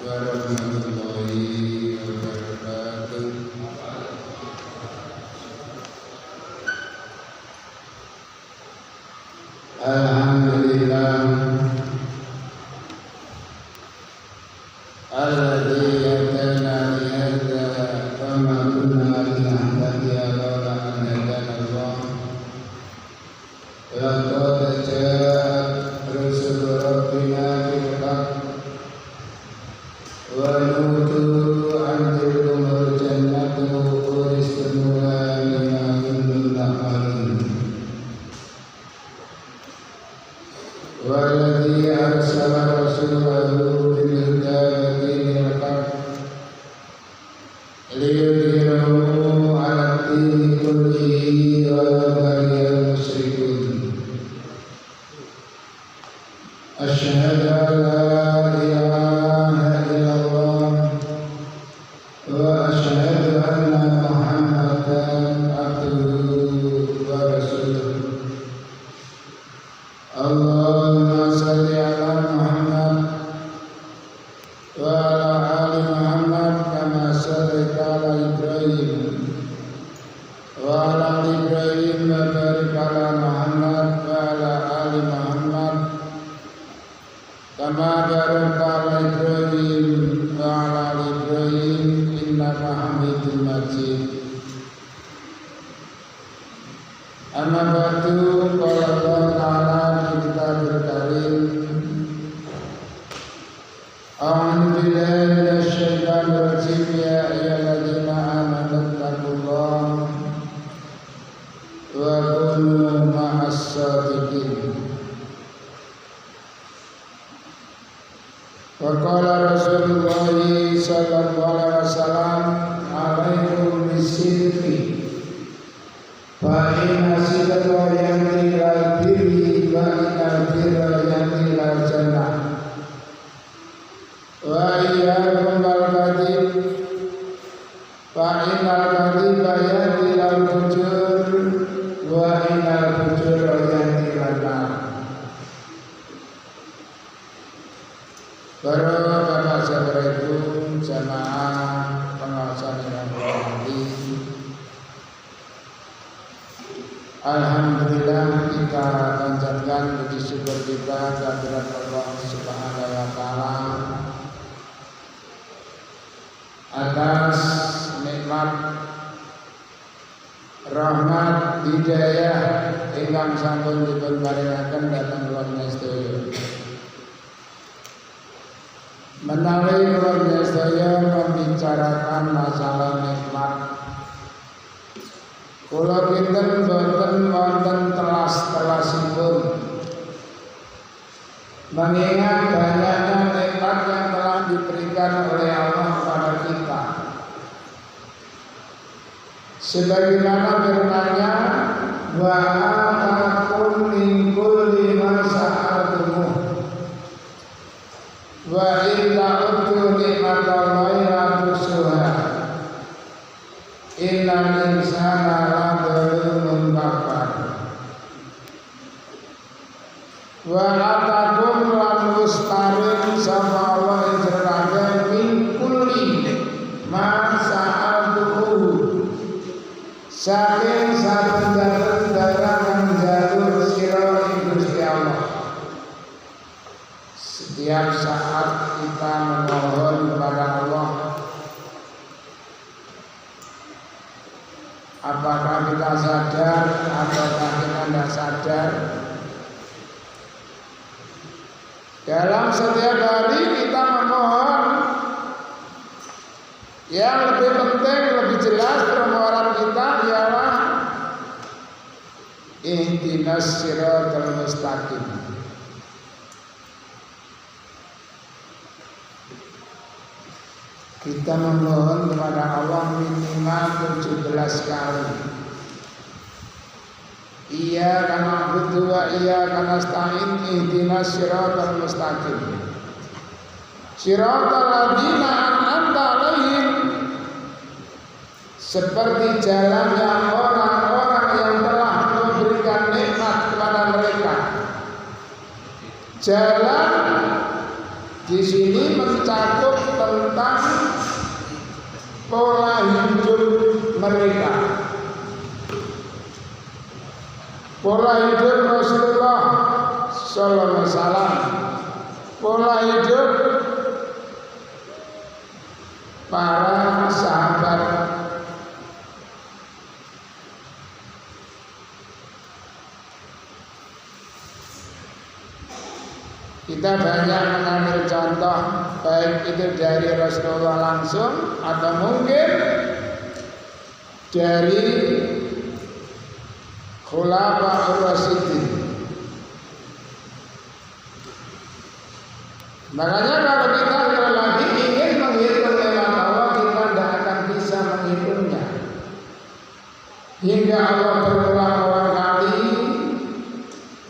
warahmatullahi wabarakatuh. Alhamdulillah alladzi hadana li hadza wa ma kunna linahtadiya lawla an hadana Allah. Laqad ja'at rusul rabbina bil haqq wa nutu an tilkumul jannatu uristumuha bima kuntum ta'malun. Walladzi arsala rasulahu bil huda wa dinil haqq liyudhhirahu 'ala ad-dini kullihi walau karihal musyrikun. Asyhadu an la ilaha illallah wa asyhadu anna Muhammadan abduhu wa rasuluh. Allahumma shalli ala Muhammad wa ala ali Muhammad kama shallaita ala Ibrahim wa ala ali Ibrahim wa barik ala Muhammad wa ala ali Muhammad kama barakta ala Ibrahim wa ala ali Ibrahim innaka Hamidum Majid. Amma ba'du, qala Allah ta'ala fi kitabil karim. A'udzu billahi minasy syaithanir rajim. Ya ayyuhalladzina amanu taqullaha wa kunu ma'as shadiqin. Wa qala Rasulullah sallallahu alaihi wasallam, alaikum bisidqi fa inna sidqa yahdi ilal birri wa innal birra yahdi ilal jannah wa iyyakum wal kadhib fa innal kadhiba yahdi ilal fujur wa innal fujura yahdi ilal nar. Para bapak saudaraku jamaah pengawasan yang berhati, alhamdulillah kita panjatkan puji syukur kita kehadirat Allah Subhanahu wa taala atas nikmat rahmat hidayah ingkang sampun dipun paringaken dhateng kula sedaya. Menawi kula sedaya membicarakan masalah nikmat, kula pinten boten wonten telas-telasipun mengingat banyaknya nikmat yang telah diberikan oleh Allah kepada kita. Sebagaimana firman-Nya, wa atakum min kulli ma sa'altumuh wa in ta'uddu ni'matallahi la tuhsuha innal insana ladzalumun kafar. Wa atakum lan mustarin sapa Allah injeraken min kulli ma sa'altuhu saking saben-saben barang kang njaluk sira ing Gusti Allah. Setiap saat kita memohon kepada Allah, apakah kita sadar, apakah kita tidak sadar, dalam setiap hari kita memohon. Yang lebih penting, lebih jelas permohonan kita ialah ihdinas siratal mustaqim. Kita memohon kepada Allah minimal 17 kali. Iyyaka na'budu wa iyyaka nasta'in ihdinas siratal mustaqim. Siratal ladzina an'amta 'alaihim, seperti jalannya orang-orang yang telah memberikan nikmat kepada mereka. Jalan di sini mencakup tentang pola hidup mereka, pola hidup Rasulullah Sallallahu Alaihi Wasallam, pola hidup para sahabat. Kita banyak mengambil contoh, baik itu dari Rasulullah langsung atau mungkin dari Khulafaur Rasyidin. Makanya kalau kita sekali lagi ingin menghitung nikmat Allah, kita tidak akan bisa menghitungnya. Hingga Allah berulang-ulang kali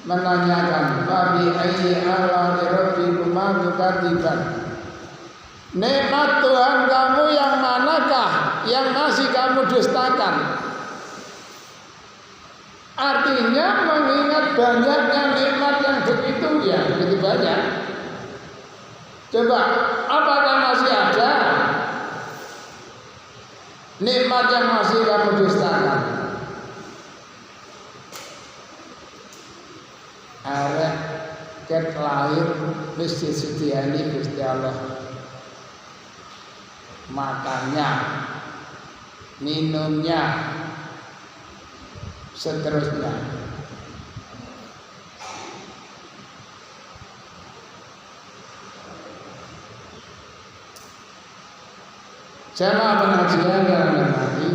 menanyakan, "Fabi ayyi ala'i rabbikuma tukadziban?" Nikmat Tuhan kamu yang manakah yang masih kamu dustakan? Artinya mengingat banyaknya nikmat yang begitu banyak. Coba, apakah masih ada nikmat yang masih kamu dustakan? Arek ket lahir wis disediani Gusti Allah. Makannya, minumnya, seterusnya. Jamaah pengajian yang nanti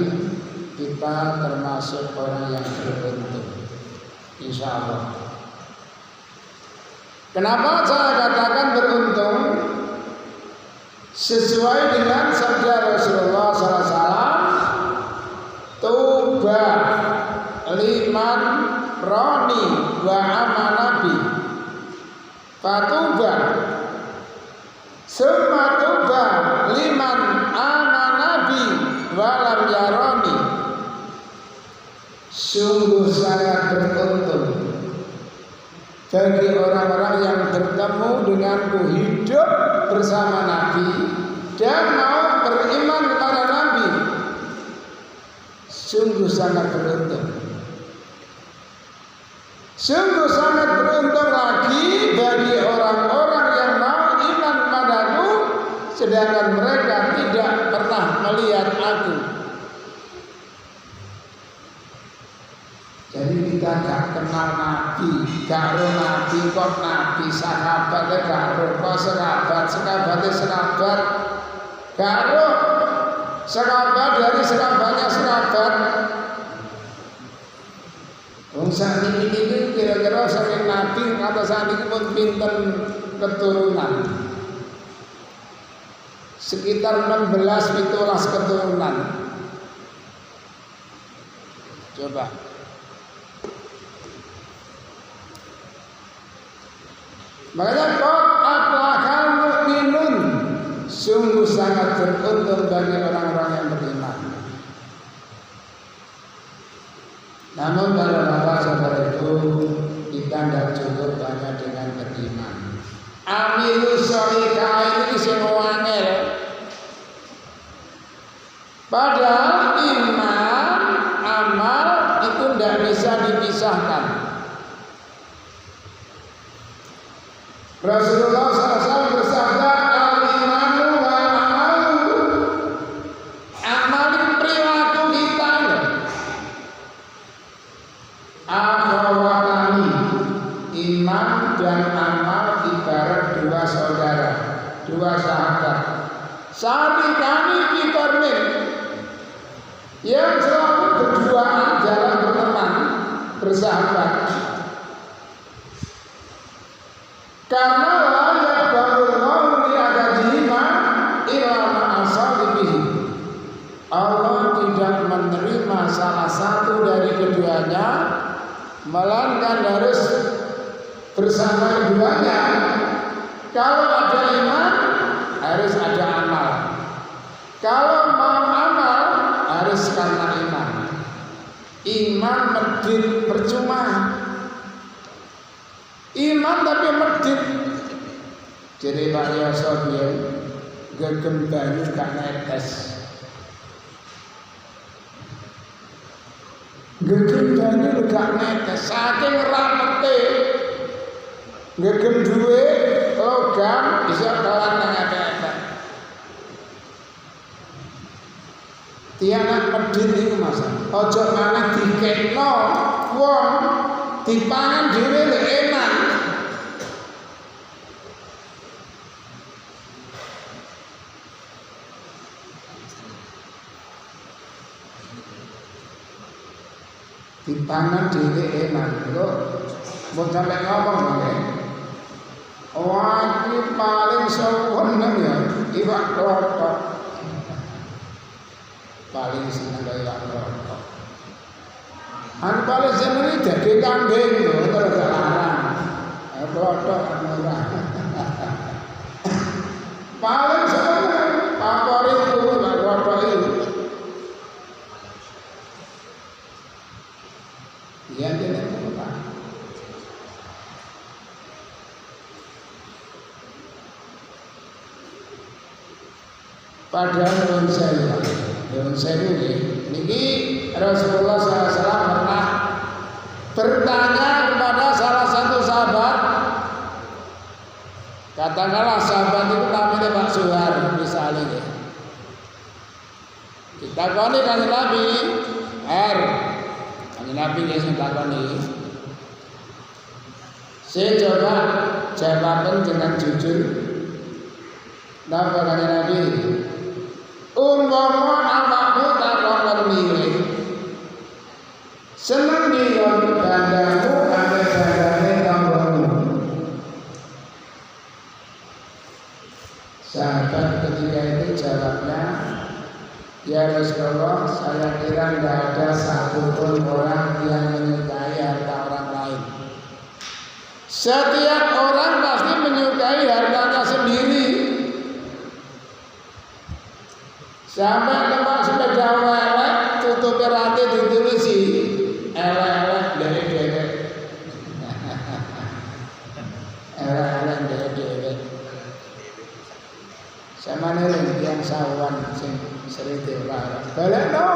kita termasuk orang yang beruntung, insya Allah. Kenapa saya katakan beruntung? Sesuai dengan sabda Rasulullah SAW, tuba liman roni wa amanabi, fatuba summa tuba liman amanabi walam yaroni. Sungguh sangat beruntung bagi orang-orang yang bertemu denganku, hidup bersama Nabi dan mau beriman kepada Nabi. Sungguh sangat beruntung. Sungguh sangat beruntung lagi bagi orang-orang yang mau iman padaku, sedangkan mereka tidak pernah melihat aku. Jadi kita gak kenal Nabi, gak roh Nabi, kok Nabi, sahabatnya gak roh, kok sahabatnya sahabat, gak roh sahabat dari sahabatnya sahabat. Wong saat ini kira-kira saking Nabi atau saat ini pun pinten keturunan, sekitar 16-17 keturunan. Coba. Makanya kok aflahal mu'minun, sungguh sangat beruntung bagi orang-orang yang beriman. Namun kalau Bapak saudara itu kita tidak cukup hanya dengan beriman. Amilus sholihah ini semua angel. Padahal iman, amal itu tidak bisa dipisahkan. Rasulullah SAW bersabda, al-imanu wa amalu. Amal itu perilaku kita. Akhawatani, iman dan amal ibarat dua saudara, dua sahabat. Syarikani fi qarnin, yang selalu berduaan dalam berteman, bersahabat. Karena layak bangun mauli adadihima ilama asalibihi. Allah tidak menerima salah satu dari keduanya, melainkan harus bersama keduanya. Kalau ada iman, harus ada amal. Kalau mau amal, harus karena iman. Iman medit percuma. Iman tapi medit. Jadi Pak Yoso biyen gegem banyu gak netes. Gegem banyu gak netes saking rapete. Gegem duwe logam bisa kawan nang epek-epek. Tiang medhit niku Mas. Aja maneh dikekno wong dipangan dhewe lho enak. Dipangan dhewe enak lho. Mbok sampe ngomong nggih. Wah, iki paling seneng ya iwak klothok. Paling seneng iwak klothok. Paling seneng daging kambing lho, terus gak larang. Klothok ora. Paling seneng favorit kuwi klothok iki. Iya dene apa? Padahal Nun Sewu niki Rasulullah SAW pernah bertanya kepada salah satu sahabat. Katakanlah sahabat itu namanya Pak Suhar misalnya. Kita koni kan Nabi Nabi Yesus takoni. Saya coba jawaban dengan jujur. Napa kanjeng Nabi? Umpama awakmu takon milih. Seneng dia dandamu ame dandane tanggomu. Sahabat ketika itu jawabnya, ya Rasulullah, saya kira tidak ada satupun orang yang menyukai harta orang lain. Setiap orang pasti menyukai hartanya sendiri. Sampai tempat sepeda elek, tutup rantai ditulisi elek-elek dari dewek. Elek-elek dari dewek. Sama nih yang sawan sing serite ora. Balekno.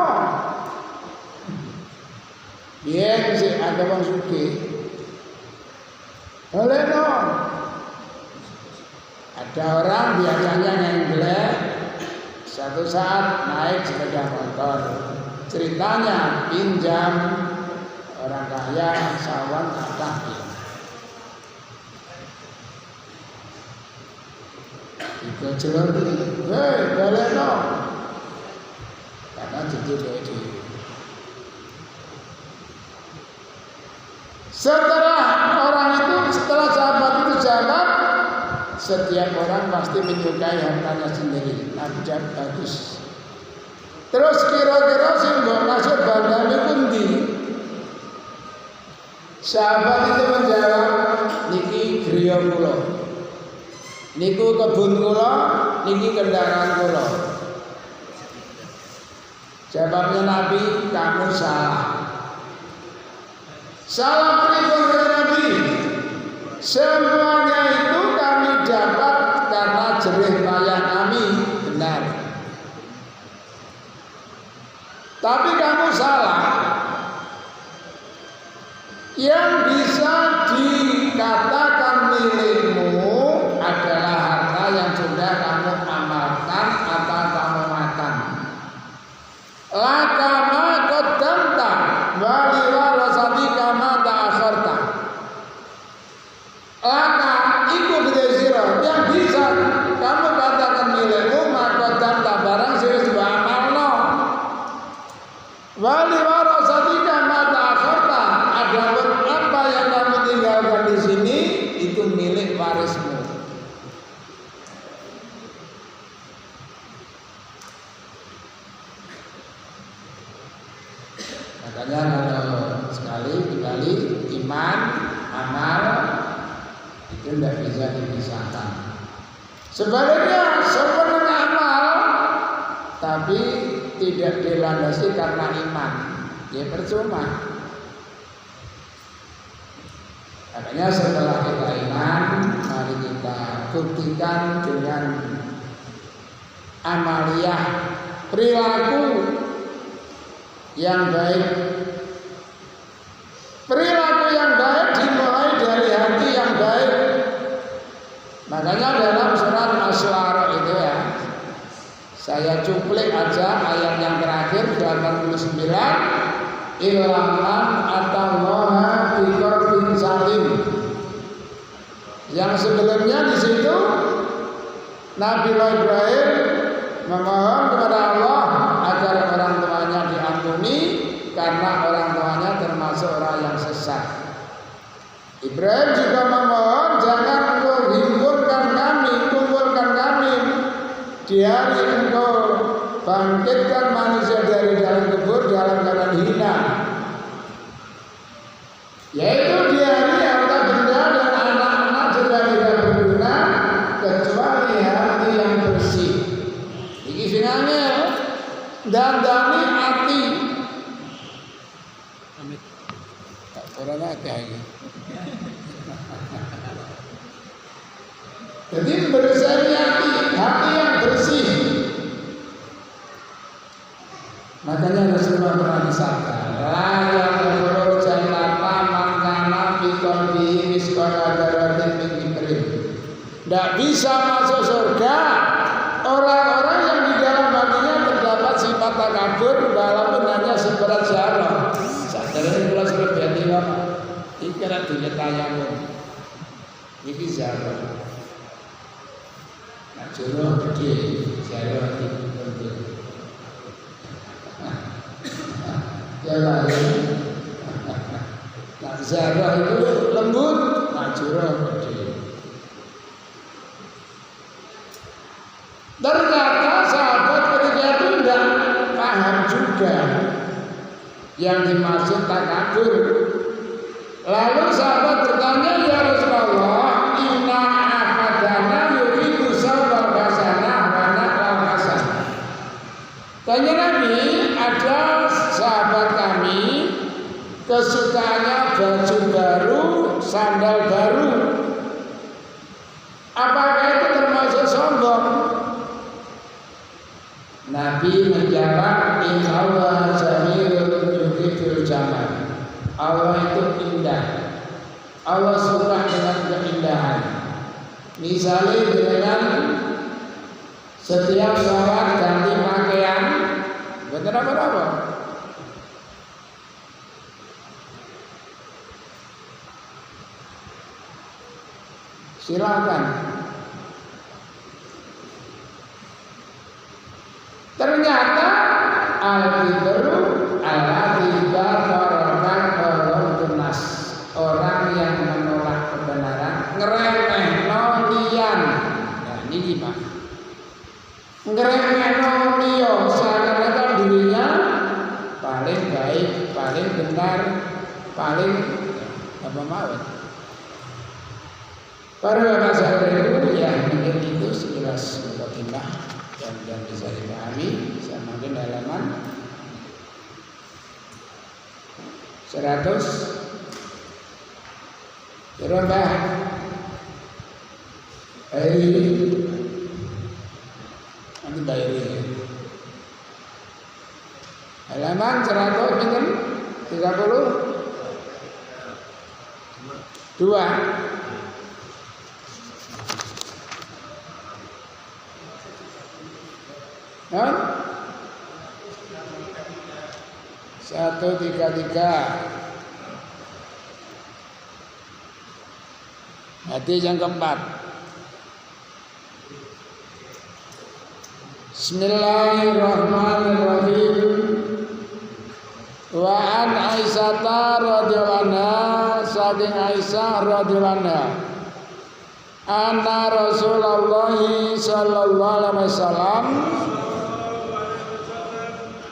Biyen sing ada wong sugih. Balekno. Ada orang biasanya nyenglek. Satu saat naik sepeda motor, ceritanya pinjam orang kaya sawan kata tiga jelur, baleno, karena jadi beda. Setelah sahabat itu jawab, setiap orang pasti menyukai hartanya sendiri. Nabi jawab bagus. Terus kira-kira sing mbok maksud bandane pundi? Sahabat itu menjawab, niki griya kula. Niku kebun kula, niki kendaraan kula. Jawabnya Nabi, kamu salah. Salah pripun Nabi? Semuanya itu kami dapat karena jerih payah kami, benar. Tapi kamu salah. Yang bisa dikatakan milikmu adalah harta yang sudah kamu amalkan atau kamu makan. Laka ma qaddamta wa li warasatika ma ta'akharta. Laka itu berdasar yang bisa kamu katakan milikmu maka dan barang sing wis amalno. Wali warasatika ma ta'akharta. Adapun apa yang kamu tinggalkan di sini itu milik warismu. Makanya kalau sekali kembali iman, amal itu tidak bisa dipisahkan. Sebaliknya sempurna amal tapi tidak dilandasi karena iman, ya percuma. Makanya setelah kita iman, mari kita buktikan dengan amaliyah, perilaku yang baik. Perilaku yang baik dimulai dari hati yang baik. Makanya dalam surat Asy-Syu'ara itu ya, saya cuplik aja ayat yang terakhir 89, ilaman atallaha biqalbin salim. Yang sebelumnya di situ Nabi Ibrahim memohon kepada Allah agar orang tuanya diampuni karena orang tuanya termasuk orang yang sesat. Ibrahim juga memohon, jangan engkau kumpulkan kami di hari engkau bangkitkan manusia dari dalam kubur dalam keadaan hina, yaitu di hari harta benda dan anak-anak sudah tidak berguna kecuali hati yang bersih. Iki sing angel dandani ati. Amit. Tak ora akeh iki. Jadi bersih hati yang bersih. Makanya Rasulullah pernah bersabda, layak berurut jannata mangkana biqalbihi misqala dzarratin min kibrin. Tidak bisa masuk surga orang-orang yang di dalam hatinya terdapat sifat takabur walaupun hanya seberat zarah. Sadare kula surat hati Bapak. Iki ora dunya tayang. Iki zarah. Nah, jono gede, zarah iki penting. Jalan. Nah, zarah itu lembut, najurah gede. Ternyata sahabat ketika itu tidak paham juga yang dimaksud takabur. Lalu sahabat bertanya, ya Rasulullah, inna ahadana yuridu sawal hasanah wa naqal hasanah. Tanya Nabi, ada sahabat kami kesukaannya baju baru, sandal baru. Apakah itu termasuk sombong? Nabi menjawab, inna Allah jamilun yuhibbul jamal. Allah itu indah. Allah suka dengan keindahan. Misalnya dengan setiap sholat ganti pakaian, betul apa? Silakan. Ternyata al-kibru alladzi batarakan orang-tunas, orang yang menolak kebenaran, ngeremehno liyan. Nah, ini Pak. Ngeremehno liya, seakan-akan dirinya paling baik, paling benar, paling apa mawon. Para bapak saudaraku yang mungkin itu sekilas mukadimah dan bisa dipahami. Saya mungkin halaman 100. Berapa? Nanti bayar. Halaman 100 mungkin 32. Nah, 133. Hadis yang keempat. Bismillahirrahmanirrahim. Wa an Aisyah radhiyallahu anha, saking Aisyah radhiyallahu anha, anna Rasulullah sallallahu alaihi wasallam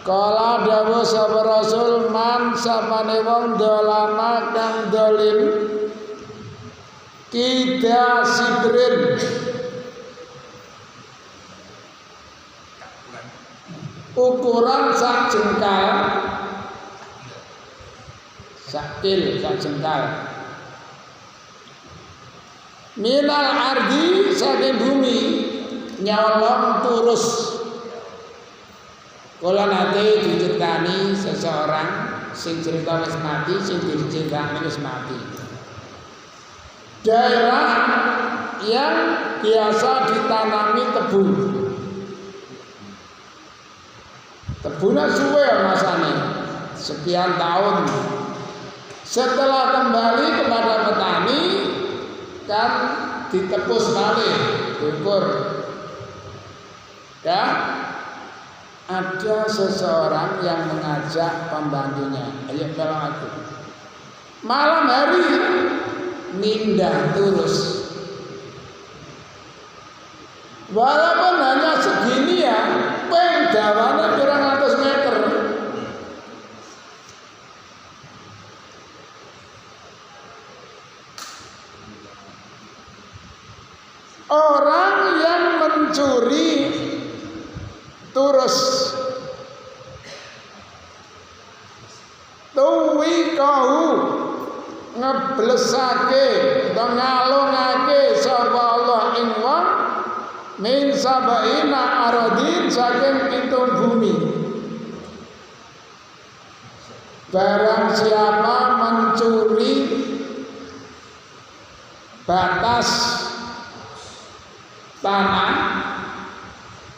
kala dawuh sapa Rasul, man sapane wong dolama kang dolim kida sibrin, ukuran sak jengkal, sak jengkal. minal ardi saking bumi nyolong terus. Kula nate diceritani seseorang sing cerita wis mati, sing diceritani wis mati. Daerah yang biasa ditanami tebu. Tebuna suwe masane sekian tahun. Setelah kembali kepada petani kan ditepus balik, diukur. Ya, ada seseorang yang mengajak pembantunya, ayo tolong aku. Malam hari nindah terus. Walaupun hanya segini ya, peng dawane pirang atus meter. Orang yang mencuri terus tuwi kau ngeblesake utawa ngalungake sapa Allah ing wong min sabaina aradin saking pitung bumi. Barang siapa mencuri batas tanah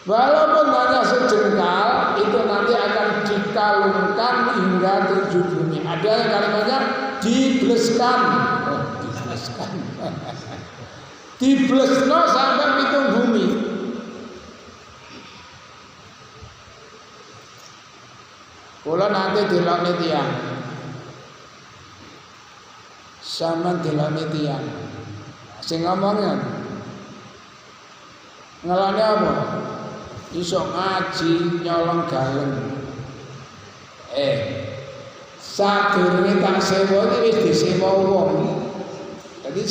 walaupun hanya sejengkal, itu nanti akan dikalungkan hingga 7 bumi. Ada yang kalimatnya dibleskan. Oh, dibleskan. Diblesno sampai 7 bumi. Kula nanti dilokne tiyang. Sampeyan dilokne tiyang. Sing ngomongnya ngelane apa? Iso ngaji nyolong galeng. Sadurunge tak sewa iki wis disewa wong. Jadi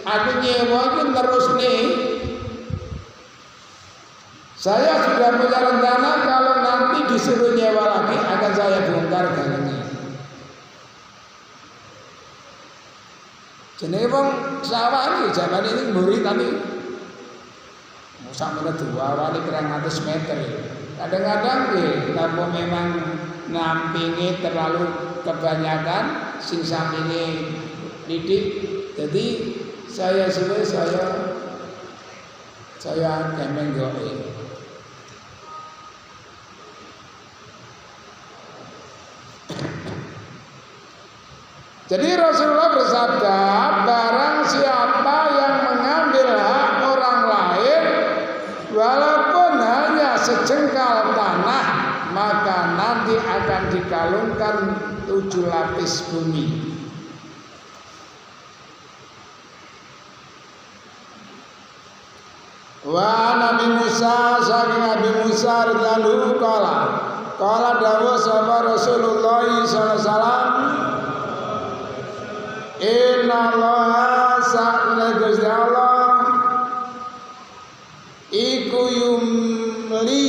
aku nyewa iki terusne. Saya sudah punya rencana kalau nanti disuruh nyewa lagi akan saya bongkar galengnya. Jenenge wong sawah iki jaman ini mburi tapi sampai 2 wali kurang 100 meter. Kadang-kadang kalau memang nampingi terlalu kebanyakan, sing sampingi didik. Jadi saya kemeng goe. Jadi Rasulullah bersabda, barang siapa yang mengambil hak orang lain walaupun hanya sejengkal tanah, maka nanti akan dikalungkan 7 lapis bumi. Wa Nabi Musa saking Nabi Musa radhiyallahu qala dawuh sapa Rasulullah sallallahu alaihi wasallam, inna Allah sa'ala Gusti Allah iku yumli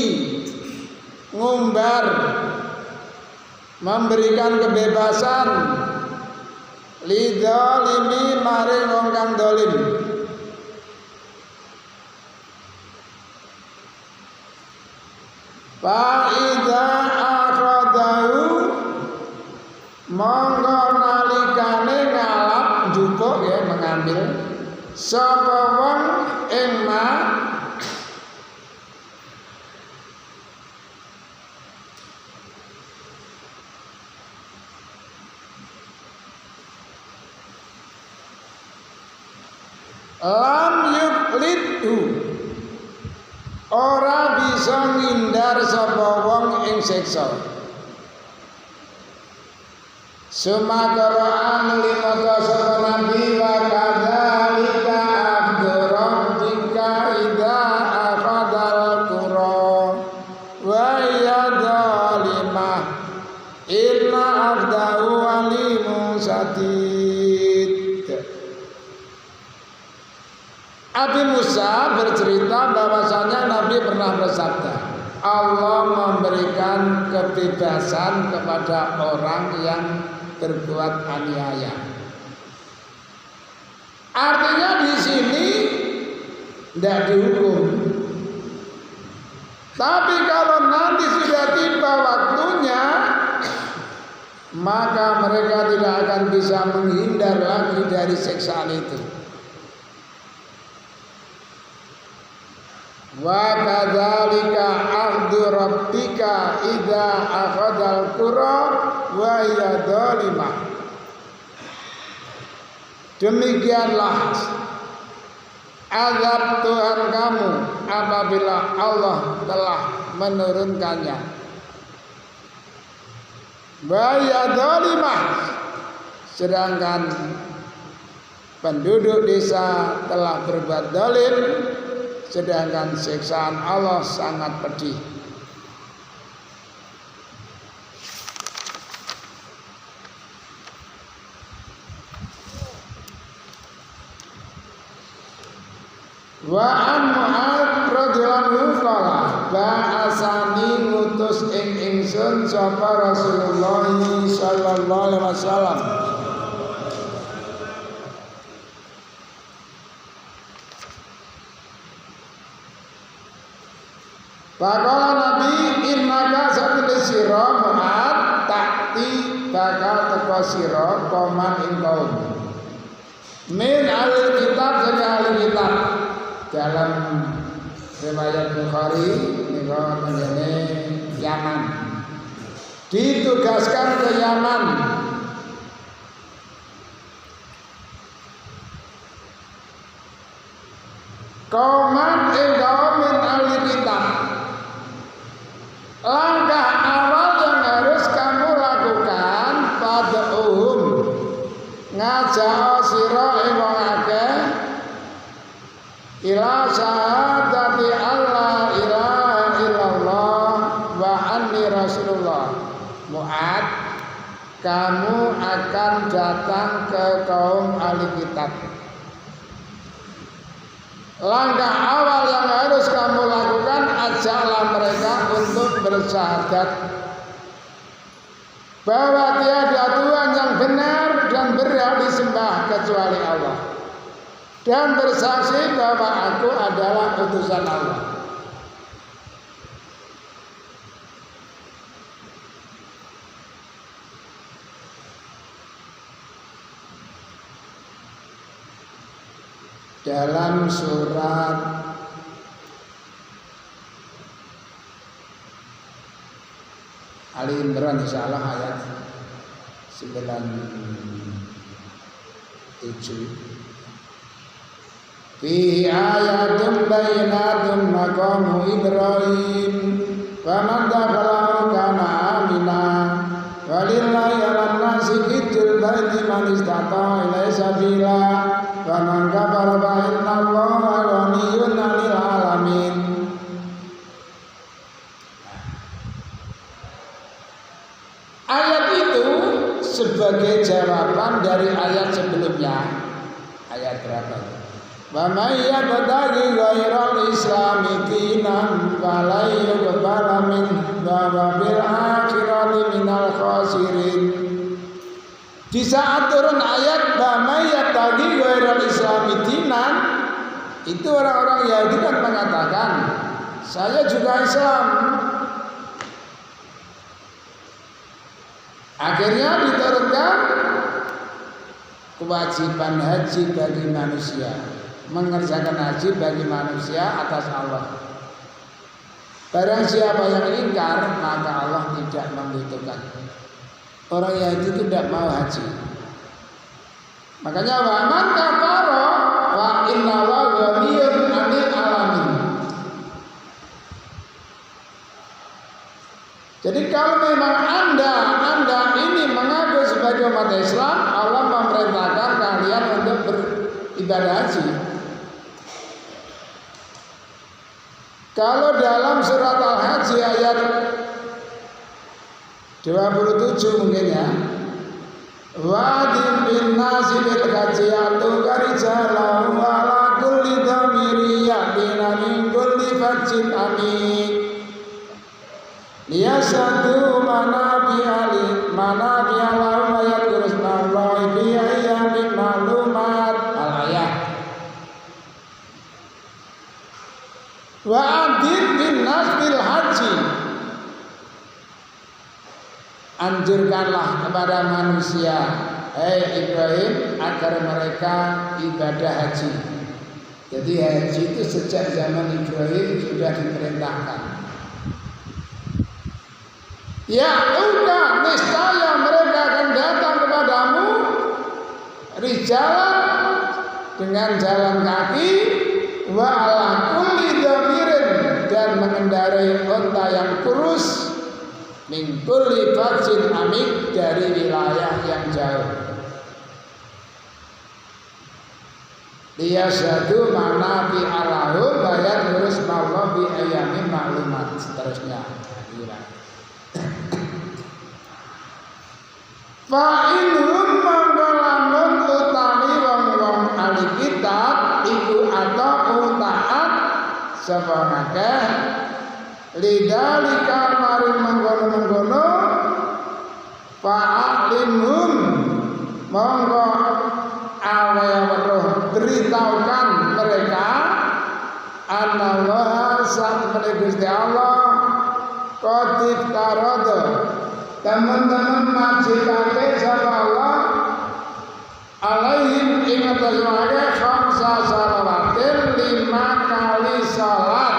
ngumbar memberikan kebebasan lidzalimi maring wong kang dolim. Fa idza akhadahu monggo nalikane ngalap njupuk ya mengambil sapa wong ing ma lam yuklidhu ora bisa ngindar sapa wong ing siksa. Sumakara nulimata sapa nabi wa kadzalika abdurrabbika idza akhadal qura wa yadzalimah inna abdahu alimun sadid. Abi Musa bercerita bahwasanya Nabi pernah bersabda, Allah memberikan kebebasan kepada orang yang berbuat aniaya. Artinya di sini tidak dihukum. Tapi kalau nanti sudah tiba waktunya, maka mereka tidak akan bisa menghindar lagi dari siksaan itu. Wa kadzalika akhdhu rabbika idza akhadhal qura wa hiya dhalimah. Demikianlah azab Tuhan kamu apabila Allah telah menurunkannya. Wa hiya dhalimah, sedangkan penduduk desa telah berbuat zalim, sedangkan siksaan Allah sangat pedih. Wa an Mu'adz radhiyallahu anhu qala ba'asani ngutus ing ingsun sapa Rasulullah sallallahu alaihi wasallam. Faqala Nabi innaka sabil sira Mu'adz takti bakal teko sira koman ing kaum min ahli kitab saja ahli kitab. Dalam riwayat Bukhari nika menjene Yaman, ditugaskan ke Yaman. Kauman kaum min ahli kitab. Langkah awal yang harus kamu lakukan padahum ngajak sira wong akeh ila syahadati alla ilaha illallah wa anni rasulullah. Mu'adz, kamu akan datang ke kaum ahli kitab. Langkah awal yang harus kamu lakukan, ajaklah mereka untuk bersyahadat bahwa tiada Tuhan yang benar dan berhak disembah kecuali Allah, dan bersaksi bahwa aku adalah utusan Allah. Dalam surat Ali Imran insyaallah ayat 97. Fi ayatum bayyinatum maqamu Ibrahim wa man dakhalahu kana amina walillahi 'alan nasi hijjul baiti man istata'a ilaihi sabila wa man kafara fa innallaha ghaniyyun 'anil 'alamin. Ayat itu sebagai jawaban dari ayat sebelumnya. Ayat berapa? Wa may yabtaghi ghairal islami dinan fala yuqbala minhu wa huwa bil akhirati minal khasirin. Di saat turun ayat wa may yabtaghi ghairal islami dinan, itu orang-orang Yahudi kan mengatakan, saya juga Islam. Akhirnya diturunkan kewajiban haji bagi manusia, mengerjakan haji bagi manusia atas Allah. Barang siapa yang ingkar, maka Allah tidak membutuhkan. Orang Yahudi tidak mau haji. Makanya wa man kafara wa innallaha ghaniyyun 'anil 'alamin. Jadi kalau memang Anda ini mengaku sebagai umat Islam, Allah memerintahkan kalian untuk beribadah haji. Kalau dalam surat Al-Hajj ayat 27 mungkin ya, wa'adin bin nasi bil haji atuka rijalan wa ala kulli dhamiri ya'tina min kulli fajjin amin liyasadu manabi'alahum ayat kurusnallahi fi ayyamin ma'lumat. Al-ayat. anjurkanlah kepada manusia, hei Ibrahim, agar mereka ibadah haji. Jadi haji itu sejak zaman Ibrahim sudah diperintahkan. Ya udah, niscaya mereka akan datang kepadamu rijalan, dengan jalan kaki, wa ala kulli dhamirin, dan mengendarai unta yang kurus, min kulli fajin amik, dari wilayah yang jauh. Liyashadu manafi alahum bayat lurus mawla bi ayami maklumat, seterusnya. Fa'inhum manggolamun utami wong-wong ahli kitab iku atau taat sapa ngakeh lidalika maring menggono-menggono fa'alimhum monggo awe weruh beritaukan mereka anallah sak menika Gusti Allah qadif tarada, teman-teman majibake sapa Allah alaihim ing atas wake khamsa salawatin, 5 kali salat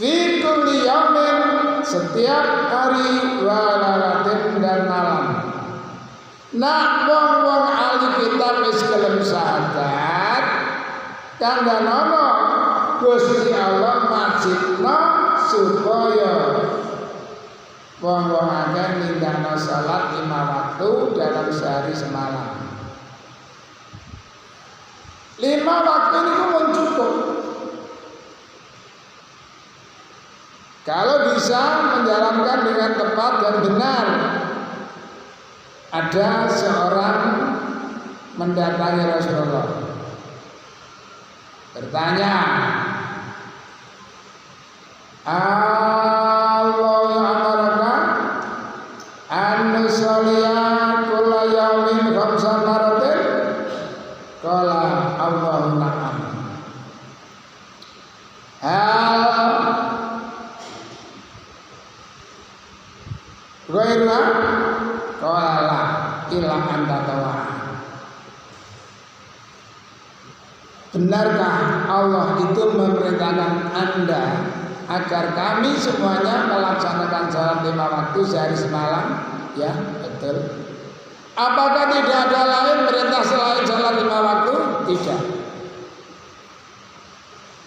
fi kulli yaumin, setiap hari, wa lailatin, dan malam. Nak wong-wong ahli kitab wis gelem syahadat kandhanono Gusti Allah majibna supaya wong-wong akeh nindakno salat 5 waktu dalam sehari semalam. 5 waktu itu pun cukup. Kalau bisa menjalankan dengan tepat dan benar. Ada seorang mendatangi Rasulullah, bertanya, Allah amaraka an nusalliya kulla yaumin khamsa maratin, qala Allahu na'am. Ghairuha qala ila anta tawa. Benarkah Allah itu memerintahkan Anda agar kami semuanya melaksanakan salat 5 waktu sehari semalam? Ya, betul. Apakah tidak ada lain perintah selain salat 5 waktu? Tidak.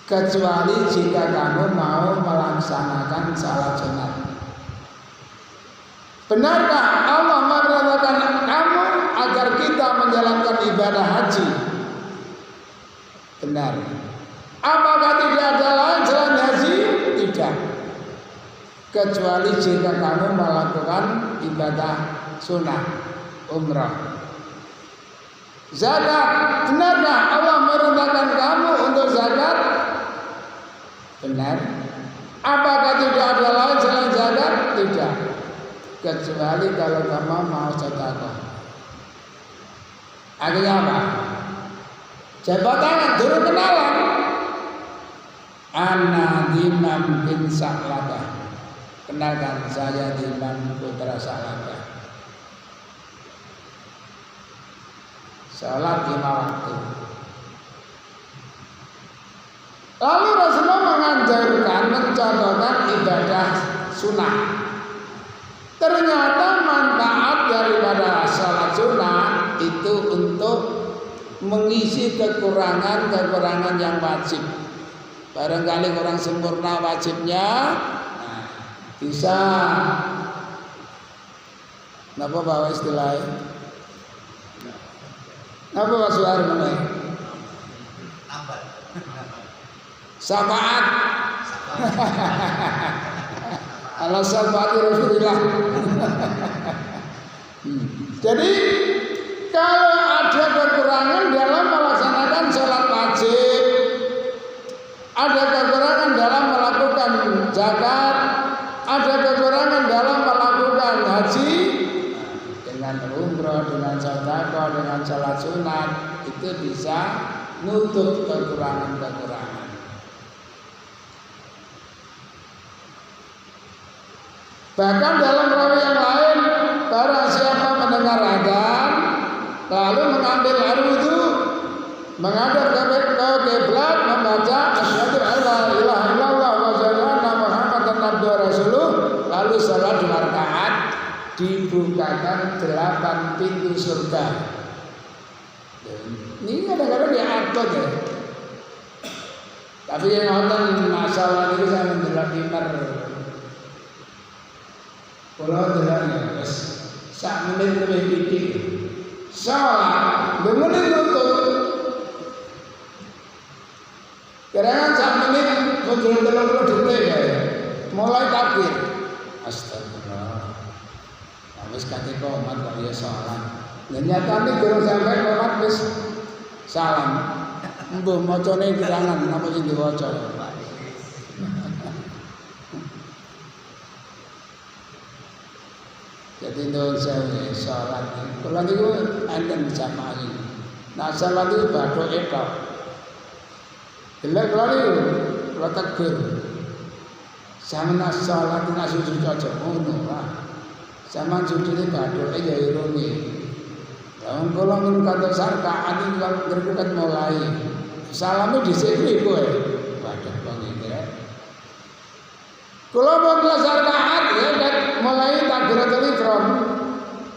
Kecuali jika kamu mau melaksanakan salat sunat. Benarkah Allah memerintahkan kamu agar kita menjalankan ibadah haji? Benar. Apakah tidak ada lain selain haji? Tidak. Kecuali jika kamu melakukan ibadah sunnah, umrah. Zakat, benarkah Allah memerintahkan kamu untuk zakat? Benar. Apakah tidak ada lain selain zakat? Tidak. Kecuali kalau kamu mau sedekah. Akhirnya apa? Jabat tangan, dulu kenalan. Ana Dimam bin Sa'labah. Kenalkan, saya Dimam putra Sa'labah. Salat 5 waktu. Lalu Rasulullah mengajarkan, mencontohkan ibadah sunnah. Ternyata manfaat daripada salat sunnah itu untuk mengisi kekurangan-kekurangan yang wajib. Barangkali kurang sempurna wajibnya, bisa napa bawa istilahnya? Napa Pak Suhar meneh? Syafaat. Allah syafaat Rasulullah. Jadi kalau ada kekurangan dalam melaksanakan sholat wajib, ada kekurangan dalam melakukan zakat, ada kekurangan dalam melakukan haji, dengan umroh, dengan sedekah, dengan sholat sunat, itu bisa nutup kekurangan-kekurangan. Bahkan dalam perawi yang lain, barang siapa mendengar adzan lalu mengambil air wudu, menghadap ke kiblat, membaca asyhadu alla ilaha illallah wa asyhadu anna muhammadan abduhu wa rasuluh, lalu salat 2 rakaat, dibukakan 8 pintu surga. Ini kadang-kadang diatur ya. Tapi yang nonton masalah ini saya mendelok timar. Kalau deloknya wis sak menit lebih titik. Salat, menit tutup. Kira-kira sak menit menjelang 30 detik ya. Mulai takbir. Astagfirullah. Wis kate komat kok ya salat. Lah nyatane guru sampai komat wis salam. Mbuh macane gerangan napa sing diwaca. Jadi nuwun sewu salat. Kula niku enten jamaah iki. Nah salat itu bathuke tok. Delok kula niku kula tegur. Sampeyan salat nek sujud aja ngono lah. Sampeyan sujud bathuke ya irunge. Lah kula mun kata sarkaan iki kalau greget mulai. Salame dhisik iki kowe. Waduh wong iki. Kula mun sarkaan ya mulai takbiratul ihram.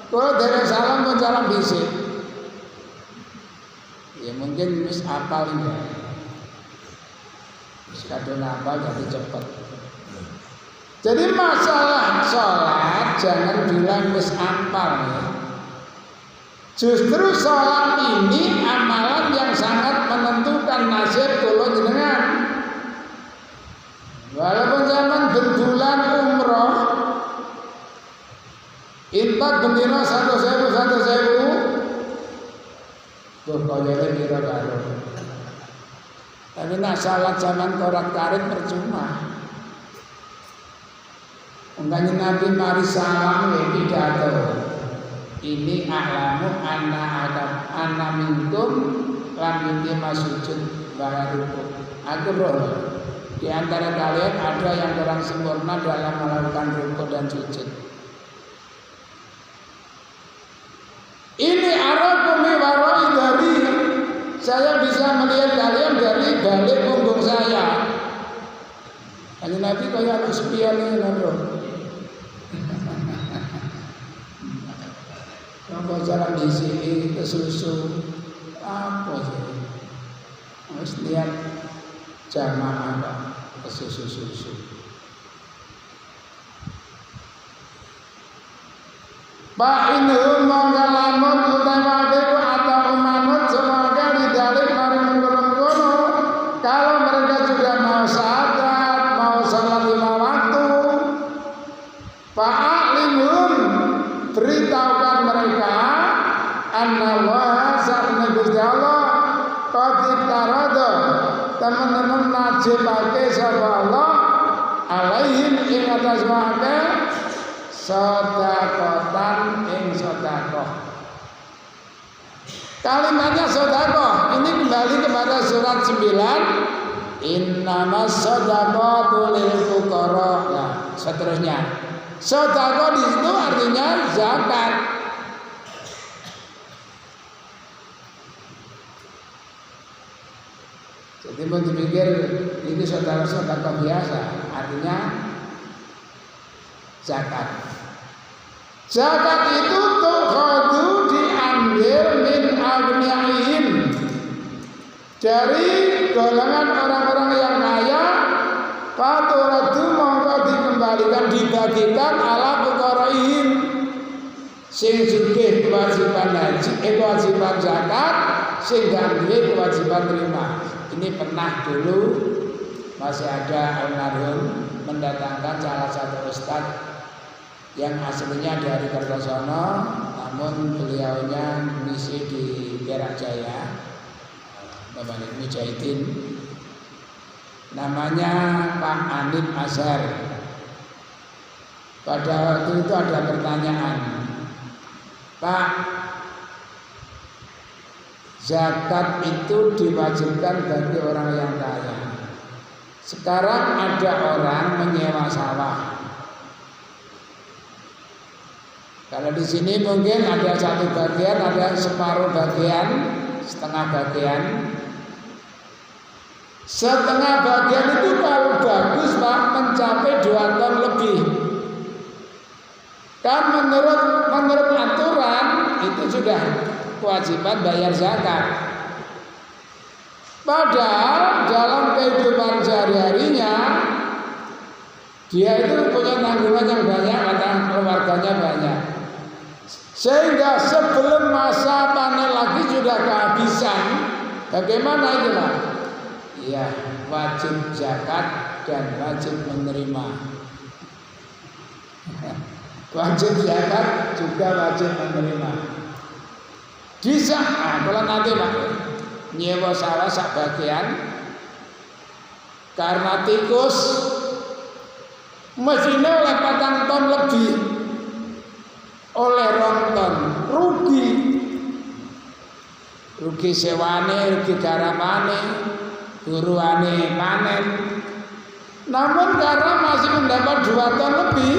Kula dereng salam pun salam dhisik. Ya mungkin wis apal ya. Wis kadung apal jadi cepet. Jadi masalah sholat jangan bilang wis apal ya. Justru sholat ini amalan yang sangat menentukan nasib kula jenengan. Walaupun zaman berbulan umroh, infak bendina 100.000 tuh kayaknya kira karo. Tapi nak salat zaman korak karet percuma. Ungkanya Nabi mari salam ya pidato. Ini a'lamu anna minkum lam yutima sujud wa rukuk. Aku roh di antara kalian ada yang kurang sempurna dalam melakukan rukuk dan sujud. Ini arafumi warai dari saya bisa melihat kalian dari balik punggung saya. Hanya Nabi kaya aku spione ngono. Apa cara disini kesusu apa sih? Harus lihat jamaah apa kesusu-susu. Pak ini mongga lamun utama itu atau umanut semoga didalik mari mengkono. Kalau mereka juga mau sadat, mau salat 5 waktu, Pak Alimum beritahukan mereka annallaha sa'na Gusti Allah qad tarada teman-teman najibake sapa Allah alaihim ing atas wake sedekatan ing sedekah. Kalimatnya sedekah ini kembali kepada surat 9 innamas sadaqatu lil fuqara. Nah, seterusnya sedekah di situ artinya zakat. Jadi mau dipikir ini sedekah biasa, artinya zakat. Zakat itu tukhadu diambil min agniyaihim dari golongan orang-orang yang kaya, faturatu mongko dikembalikan dibagikan ala fuqaraihim sing sugih kewajiban haji, kewajiban zakat, sing gak duwe kewajiban terima. Ini pernah dulu masih ada almarhum mendatangkan salah satu ustadz yang aslinya dari Kertosono, namun beliaunya mengisi di Perak Jaya, Bapak Mujahidin. Namanya Pak Anip Azhar. Pada waktu itu ada pertanyaan, Pak, zakat itu diwajibkan bagi orang yang kaya. Sekarang ada orang menyewa sawah. Kalau di sini mungkin ada satu bagian, ada separuh bagian, setengah bagian. Setengah bagian itu kalau bagus Pak mencapai 2 ton lebih. Kan menurut aturan itu sudah kewajiban bayar zakat. Padahal dalam kehidupan sehari-harinya dia itu punya tanggungan yang banyak, karena keluarganya banyak. Sehingga sebelum masa panen lagi sudah kehabisan. Bagaimana itu Pak? Ya, wajib zakat dan wajib menerima. Wajib zakat juga wajib menerima. Bisa, kalau nanti Pak nyewa sawah sak bagian karena tikus mesinnya oleh 4 ton lebih, oleh 2 ton, rugi sewane, rugi garamane, buruane panen. Namun karena masih mendapat 2 ton lebih,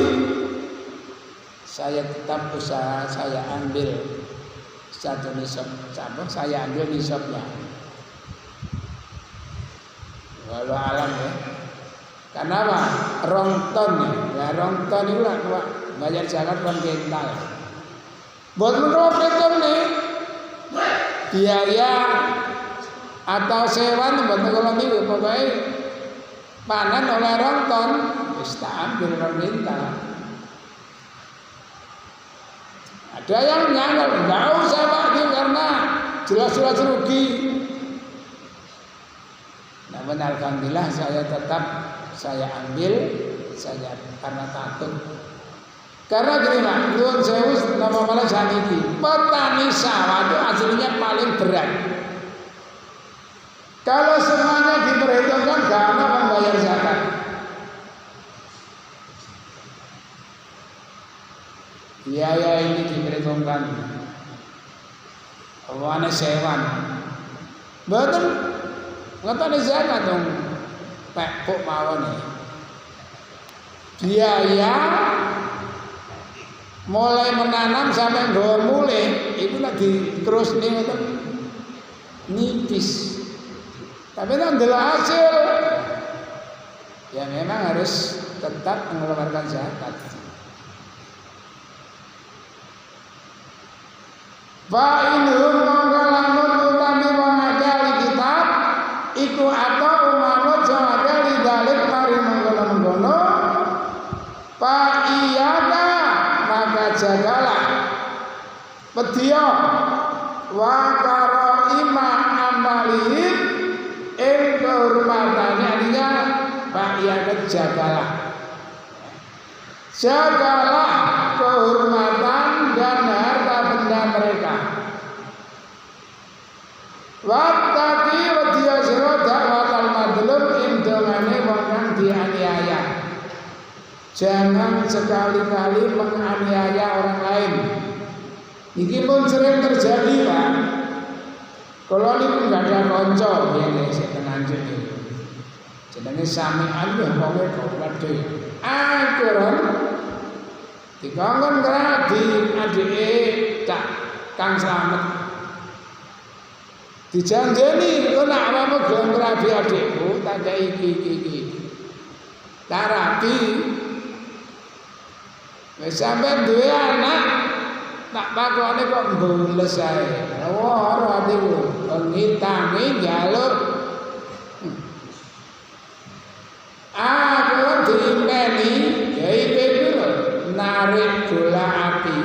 saya tetap usaha, saya ambil 1 nisab cabang, saya ambil nisabnya. Walau alam ya. Karena apa? 2 ton ya, 2 ton itu lah bayar zakat 2 kintal. Buat menurut betul nih biaya atau sewa nih buat kalau nih pokoknya panen oleh 2 ton, bisa ambil 2 kintal. Ada yang nyangkal, nggak usah Pak karena jelas-jelas rugi. Namun alhamdulillah saya ambil saja karena takut. Karena gini Pak, nuwun sewu nama malah saniki. Petani sawah itu aslinya paling berat. Kalau semuanya diperhitungkan gak ada membayar zakat. Biaya ini diperhitungkan. Awane sewan. Betul. Ngetone zakat dong. Pak kok mawon ya. Biaya mulai menanam sampai nggawa mulai itu lagi terus nih nipis. Tapi kan ndelok hasil ya memang harus tetap mengeluarkan zakat. Fa inhum mongkalamun utami wong ahli kitab iku atau umanut jaga li dalik mari mengkono-mengkono fa iyaka maka jagalah pedya wa karaima amalihim ing kehormatane artinya fa iyaka jagalah kehormatan dan harta benda mereka. Wattaqi wadiya sira da'watal madlum indongane wong kang dianiaya. Jangan sekali-kali menganiaya orang lain. Ini pun sering terjadi Pak. Kalau ini nggak ada konco, ya saya tenanjut ini. Jenenge sami'an lho wong goblok dhewe. Aturan dikongkon di adike Cak Kang Slamet. Dijanjeni kok nak awakmu gelem ngrabi adikku tak kei iki. Tak rabi. Wis sampe duwe anak tak pakone kok mbules ae. Ora atiku, ngitangi njaluk. Aku diimeni, ya iki lho, narik bola api.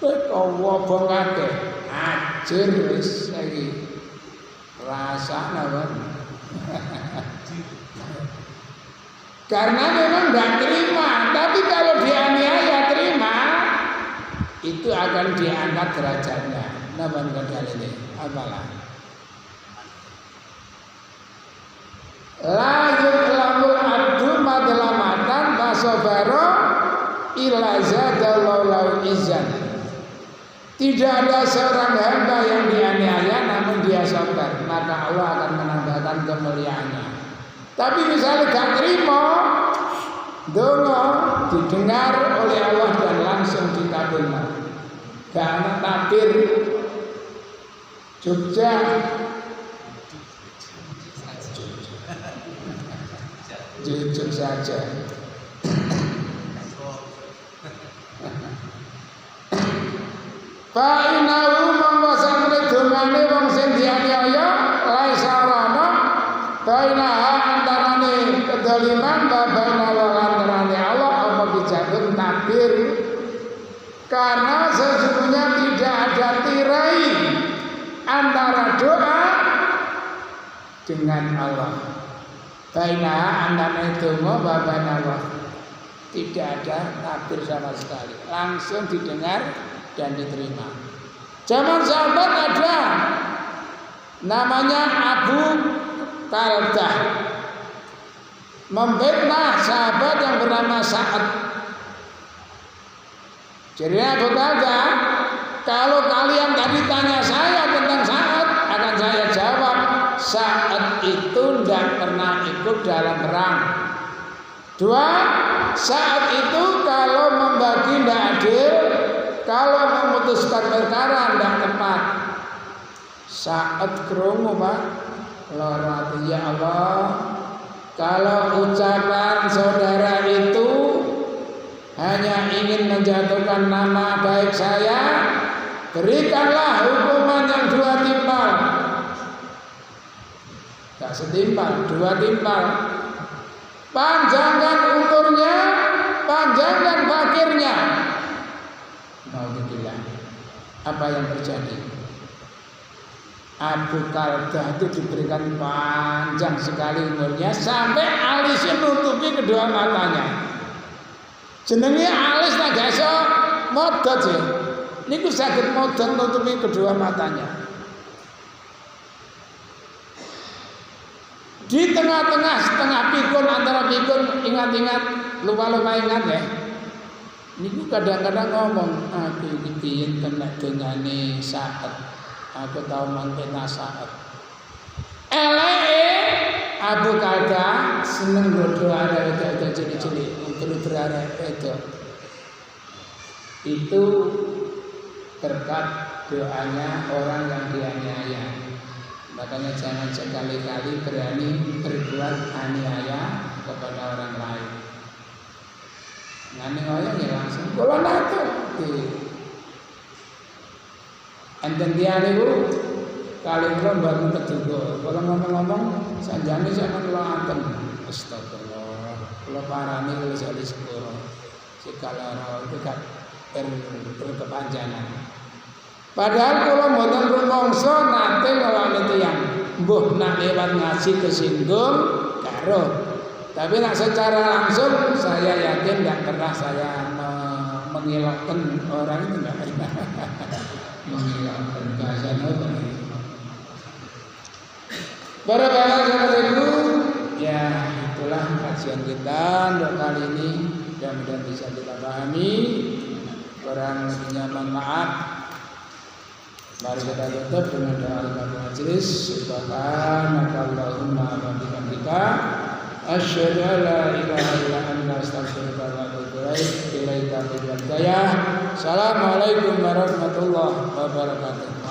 Kok wobong akeh. Ajur wis saiki. Rasane apa? Karena memang tidak terima, tapi kalau dianiaya terima, itu akan diangkat derajatnya. Namun kadal ini apalah? La yuklamul abdu madlamatan basobaro illa zadallahu lahu izzan. Tidak ada seorang hamba yang dianiaya namun dia sabar, maka Allah akan menambahkan kemuliaannya. Tapi misalnya gak terima, donga didengar oleh Allah dan langsung dikabulkan. Gak ana takbir Jogja jujur saja. Fa innahu mongko sampe dongane wong sing dianiaya laisa rana bainaha antarane kedoliman baina wa antarane Allah apa bijabun takbir, karena sesungguhnya tidak ada tirai antara doa dengan Allah. Bainaha antarane donga baina Allah, tidak ada takbir sama sekali, langsung didengar dan diterima. Zaman sahabat ada namanya Abu Kaldah, memfitnah sahabat yang bernama Sa'ad. Jadi Abu Kaldah, kalau kalian tadi tanya saya tentang Sa'ad, akan saya jawab, Sa'ad itu tidak pernah ikut dalam perang. Dua, Sa'ad itu kalau membagi tidak adil, kalau memutuskan perkara tidak tepat. Saat krungu Pak, loro ya Allah, kalau ucapan saudara itu hanya ingin menjatuhkan nama baik saya, berikanlah hukuman yang 2 timpal. Gak setimpal, 2 timpal. Panjangkan umurnya, panjangkan fakirnya. Alhamdulillah. Apa yang terjadi? Abu Kaldah itu diberikan panjang sekali umurnya sampai alisnya nutupi kedua matanya. Jenenge alis tak iso modot ya. Niku saged modot nutupi kedua matanya. Di tengah-tengah setengah pikun antara pikun, ingat-ingat, lupa-lupa ingat ya. Niku kadang-kadang ngomong, aku iki kena dongane Sa'ad. Aku tahu mangkena Sa'ad. Abu Kaldah seneng doa arek itu cilik-cilik, untuk arek itu. Itu berkat doanya orang yang dianiaya. Makanya jangan sekali-kali berani berbuat aniaya kepada orang lain. Ngene ngoyo ya langsung kula natur. Enten dia niku kali kula mboten keduga. Kula ngomong-ngomong sanjane sampeyan kula antem. Astagfirullah. Kula parani kula sakit sepuro. Sekala itu gak berkepanjangan. Padahal kula mboten rumangsa nate ngelani tiyang. Mbuh nak lewat ngaji kesinggung karo. Tapi nak secara langsung saya yakin tidak pernah saya mengelakkan orang itu, tidak pernah mengelakkan bahasa orang. Para bapak ibu, ya itulah kajian kita untuk kali ini. Mudah-mudahan bisa kita pahami. Kurang lebihnya mohon maaf. Mari kita tutup dengan doa majelis. Subhanakallahumma wa bihamdika asyhadu an la ilaha illa anta astaghfiruka wa atubu ilaik. Assalamualaikum warahmatullahi wabarakatuh.